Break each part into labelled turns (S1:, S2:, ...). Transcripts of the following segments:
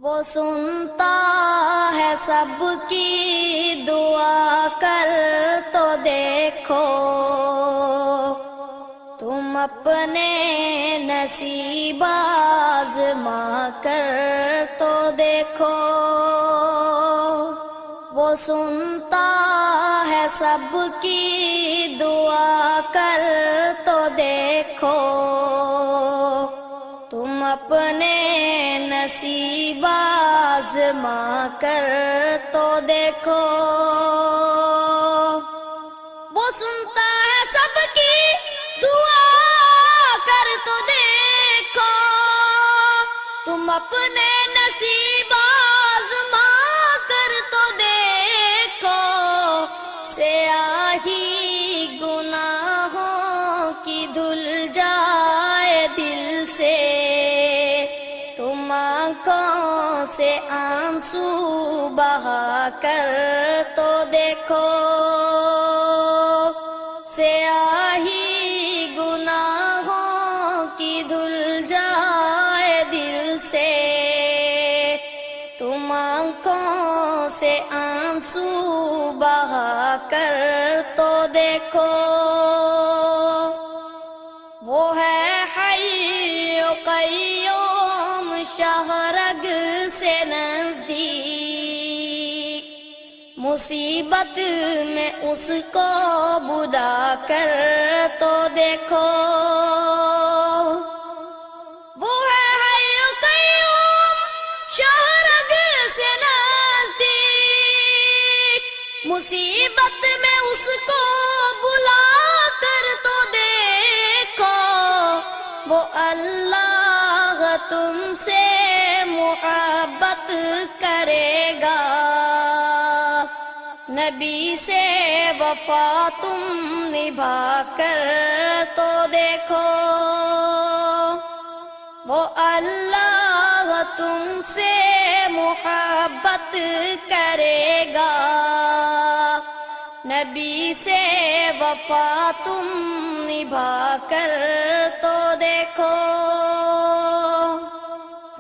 S1: وہ سنتا ہے سب کی دعا، کر تو دیکھو تم اپنے نصیب آزما کر تو دیکھو۔ وہ سنتا ہے سب کی دعا، کر تو دیکھو تم اپنے نصیب آزما کر تو دیکھو۔ وہ سنتا ہے سب کی دعا، کر تو دیکھو تم اپنے نصیب آزما کر تو دیکھو۔ سیاہی گناہوں کی دھل جائے دل سے، تم آنکھوں سے آنسو بہا کر تو دیکھو۔ سیاہی گناہوں کی دھل جائے دل سے، تم آنکھوں سے آنسو بہا کر تو دیکھو۔ وہ ہے حی و قیوم شہرگ سے نزدیک، مصیبت میں اس کو بلا کر تو دیکھو۔ وہ ہے حی و قیوم شہرگ سے نزدیک، مصیبت میں اس کو بلا کر تو دیکھو۔ وہ اللہ تم سے محبت کرے گا، نبی سے وفا تم نبھا کر تو دیکھو۔ وہ اللہ تم سے محبت کرے گا، نبی سے وفا تم نبھا کر تو دیکھو۔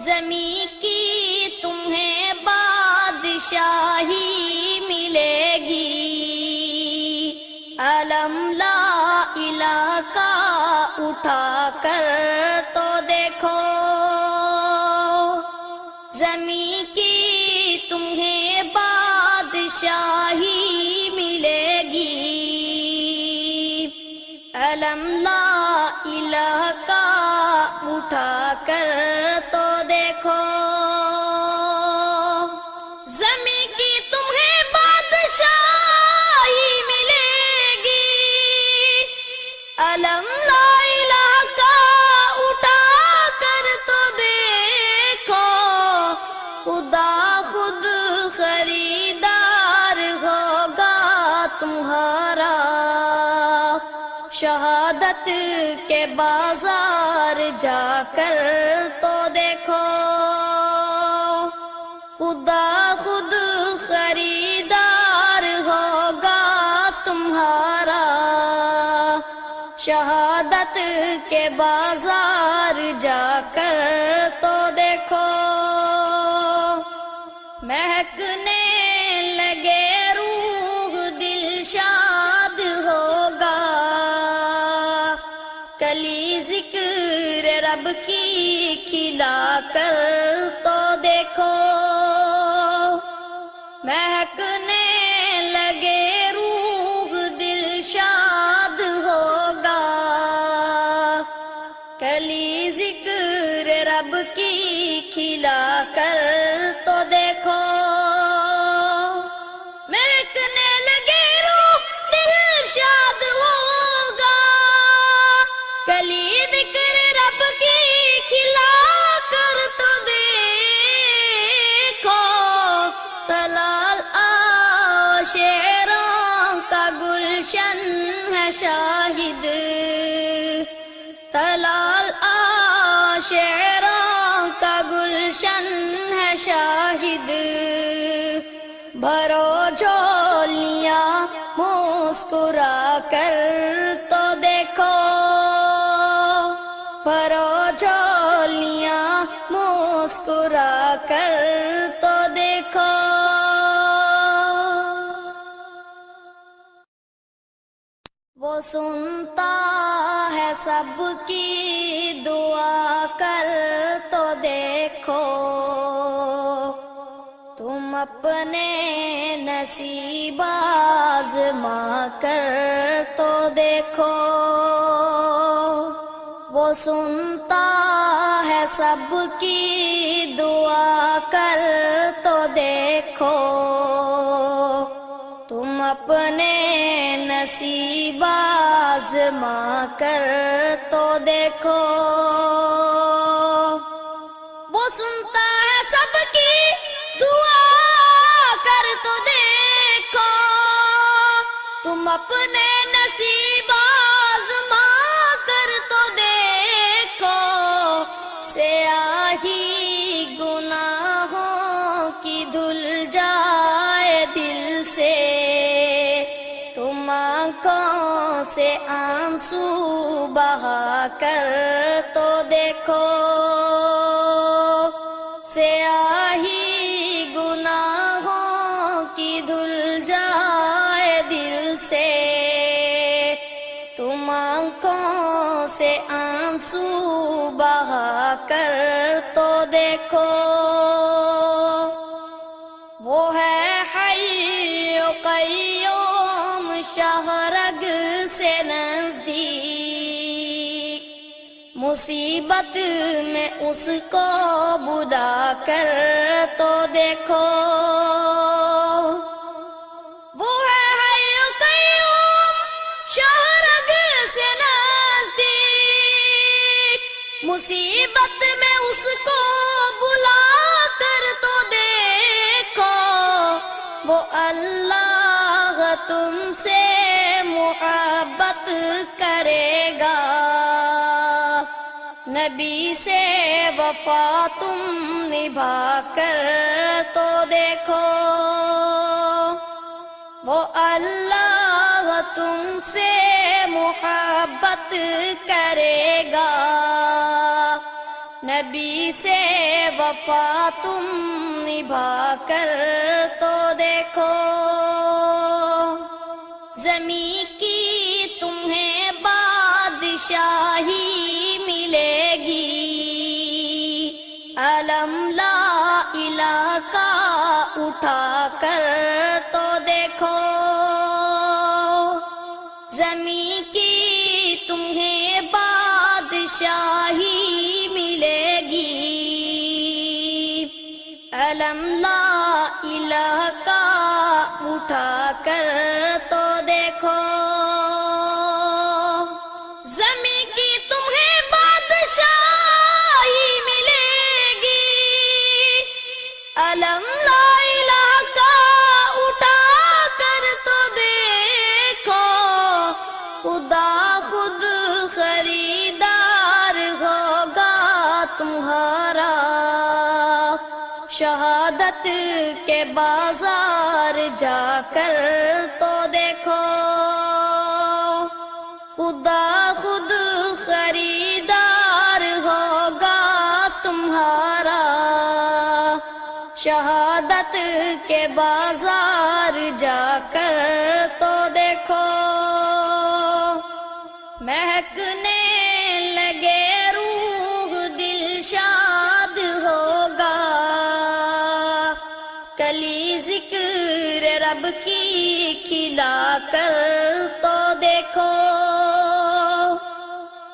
S1: زمین کی تمہیں بادشاہی ملے گی، علم لا الہ کا اٹھا کر تو دیکھو۔ زمین کی تمہیں بادشاہی ملے گی، علم لا الہ کا اٹھا کر تو دیکھو۔ زمین کی تمہیں بادشاہی ملے گی، علم لا الہ کا اٹھا کر تو دیکھو۔ خدا خود خریدار ہوگا تمہارا، شہادت کے بازار جا کر تو دیکھو۔ خدا خود خریدار ہوگا تمہارا، شہادت کے بازار جا کر تو دیکھو۔ مہکنے لگے روح دل شاد ہوگا، کلی ذکر رب کی کھلا کر تو دیکھو۔ مہکنے لگے روح دل شاد ہوگا، کلی ذکر رب کی کھلا کر تو دیکھو۔ مہکنے لگے روح دل شاد ہوگا، کلی ذکر رب کی کھلا کر تو دیکھو۔ طلال شعروں کا گلشن ہے شاہد، طلال شعروں کا گلشن ہے شاہد، بھرو جھولیاں مسکرا کر تو دیکھو۔ بھرو جھولیاں مسکرا کر کر تو دیکھو. وہ سنتا ہے سب کی دعا کر تو دیکھو. تم اپنے نصیب آزما کر تو دیکھو. وہ سنتا ہے سب کی دعا کر تو دیکھو. تم اپنے نصیب آزما کر تو دیکھو. وہ سنتا ہے سب کی دعا کر تو دیکھو. تم اپنے نصیب آزما کر تو دیکھو. سیاہی گناہوں کی دھل جائے دل سے. تم آنکھوں سے آنسو بہا کر تو دیکھو. سیاہی گناہوں کی دھل جائے دل سے. تم آنکھوں سے آنسو بہا کر تو دیکھو. وہ ہے حی و قیوم شہرگ سے نزدیک. مصیبت میں اس کو بلا کر تو دیکھو. وہ ہے حی و قیوم شہرگ سے نزدیک. مصیبت میں اس کو بلا کر تو دیکھو. وہ اللہ تم سے محبت کرے گا. نبی سے وفا تم نبھا کر تو دیکھو. وہ اللہ تم سے محبت کرے گا. نبی سے وفا تم نبھا کر تو دیکھو. زمین کی تمہیں بادشاہی ملے گی. علم لا الہ کا اٹھا کر تو دیکھو. زمین کی تمہیں بادشاہی ملے گی. علم لا الہ کا اٹھا کر تو دیکھو. زمین کی تمہیں بادشاہی ملے گی. علم لا الہ کا اٹھا کر تو دیکھو. خدا خود خریدار ہوگا تمہارا. شہادت کے بازار جا کر تو دیکھو. خدا خود خریدار ہوگا تمہارا. شہادت کے بازار جا کر تو دیکھو. مہکنے لگے روح دل شاد ہوگا. کلی ذکر رب کی کھلا کر تو دیکھو.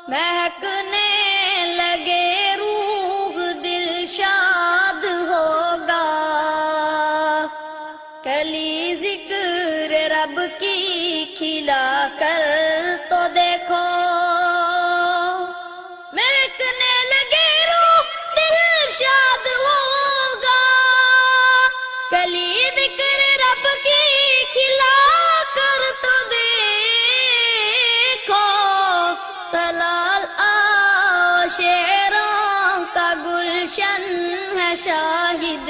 S1: مہکنے لگے روح دل شاد ہوگا. کلی ذکر رب کی کھلا کر تو دیکھو. مہکنے لگے روح دل شاد ہوگا. کلی ذکر رب کی کھلا کر تو دیکھو. طلال شعروں کا گلشن ہے شاہد.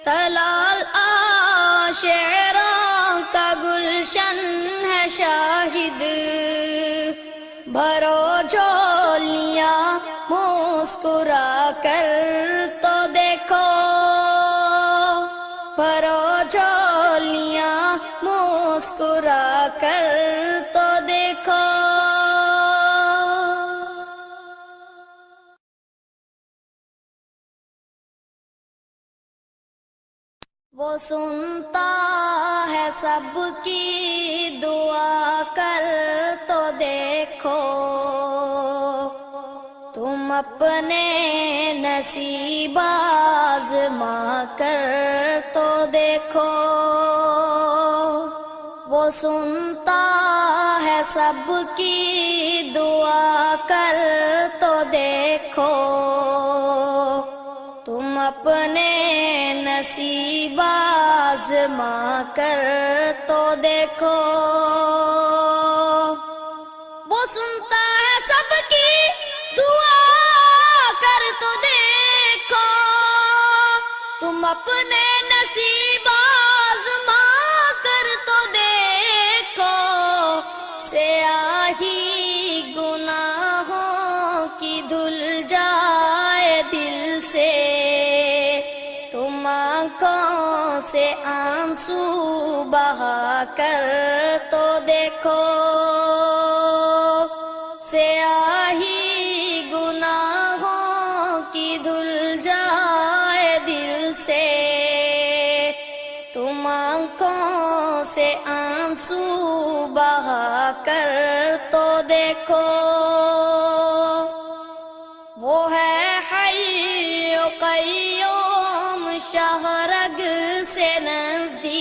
S1: طلال شعروں کا گلشن ہے شاہد. بھرو جھولیاں مسکرا کر تو بھرو جھولیاں مسکرا کر تو دیکھو، وہ سنتا ہے سب کی دعا کر تو دیکھو، تم اپنے نصیب آزما کر تو دیکھو، وہ سنتا ہے سب کی دعا کر تو دیکھو، تم اپنے نصیب آزما کر تو دیکھو، وہ سنتا ہے سب کی دعا کر تو دیکھو، تم اپنے نصیب آزما کر تو دیکھو، سیاہی گناہوں کی دھل جائے دل سے، تم آنکھوں سے آنسو بہا کر تو دیکھو، سیاہی گناہوں کی دھل جائے دل سے، تم آنکھوں سے آنسو بہا کر تو دیکھو، وہ ہے حی و قیوم شہرگ سے نزدیک،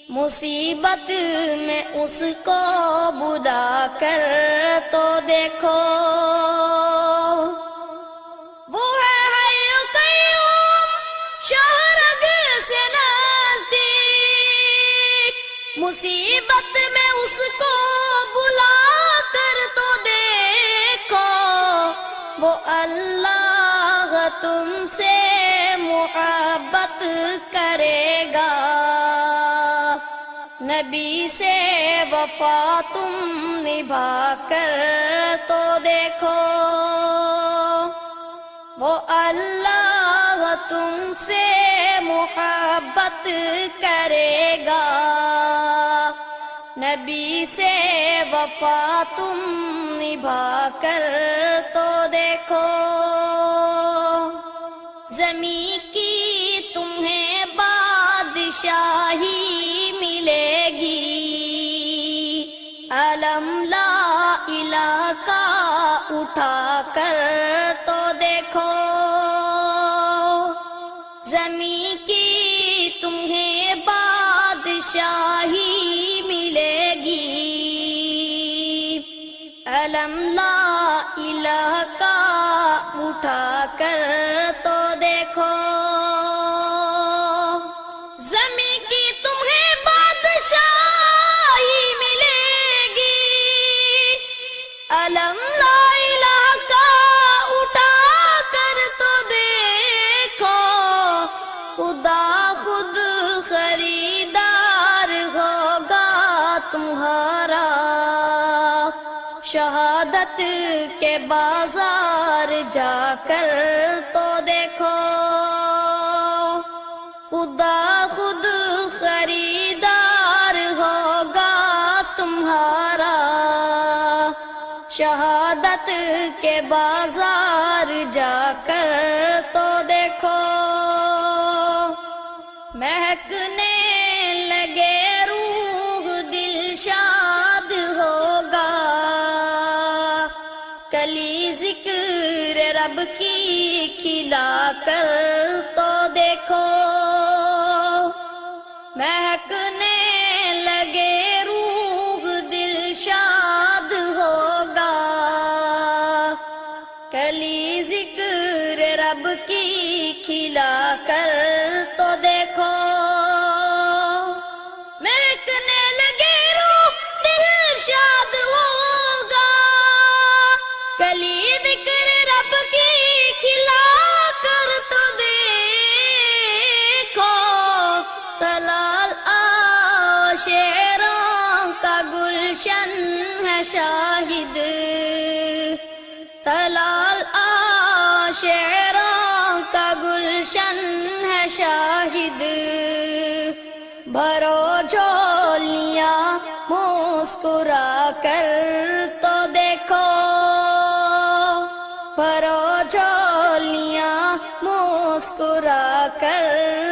S1: مصیبت میں اس کو بلا کر تو دیکھو، وہ ہے حی و قیوم شہرگ سے نزدیک، مصیبت میں اس کو بلا کر تو دیکھو، وہ اللہ تم سے محبت کرے گا، نبی سے وفا تم نبھا کر تو دیکھو، وہ اللہ تم سے محبت کرے گا، نبی سے وفا تم نبھا کر تو دیکھو، زمین کی تمہیں بادشاہی ملے گی، علم لا الہ کا اٹھا کر تو دیکھو، زمین کی تمہیں بادشاہی ملے گی، علم لا الہ کا اٹھا کر تو دیکھو، زمین کی تمہیں بادشاہی ملے گی، علم لا الہ کا اٹھا کر تو دیکھو، خدا خود خریدار ہوگا تمہارا، شہادت کے بازار جا کر تو دیکھو، خدا خود خریدار ہوگا تمہارا، شہادت کے بازار جا کر تو دیکھو، مہکنے لگے روح دل شاد ہوگا، کلی ذکر رب کی کھلا کر تو دیکھو، مہکنے لگے روح دل شاد ہوگا، کلی ذکر رب کی کھلا کر تو دیکھو، مہکنے لگے روح دل شاد ہوگا، کلی ذکر رب کی کھلا کر تو دیکھو، تلال شعراں کا گلشن ہے شاہد، تلال شعراں کا گلشن ہے ہے شاہد، بھرو جھولیاں مسکرا کر تو دیکھو، بھرو جھولیاں مسکرا کر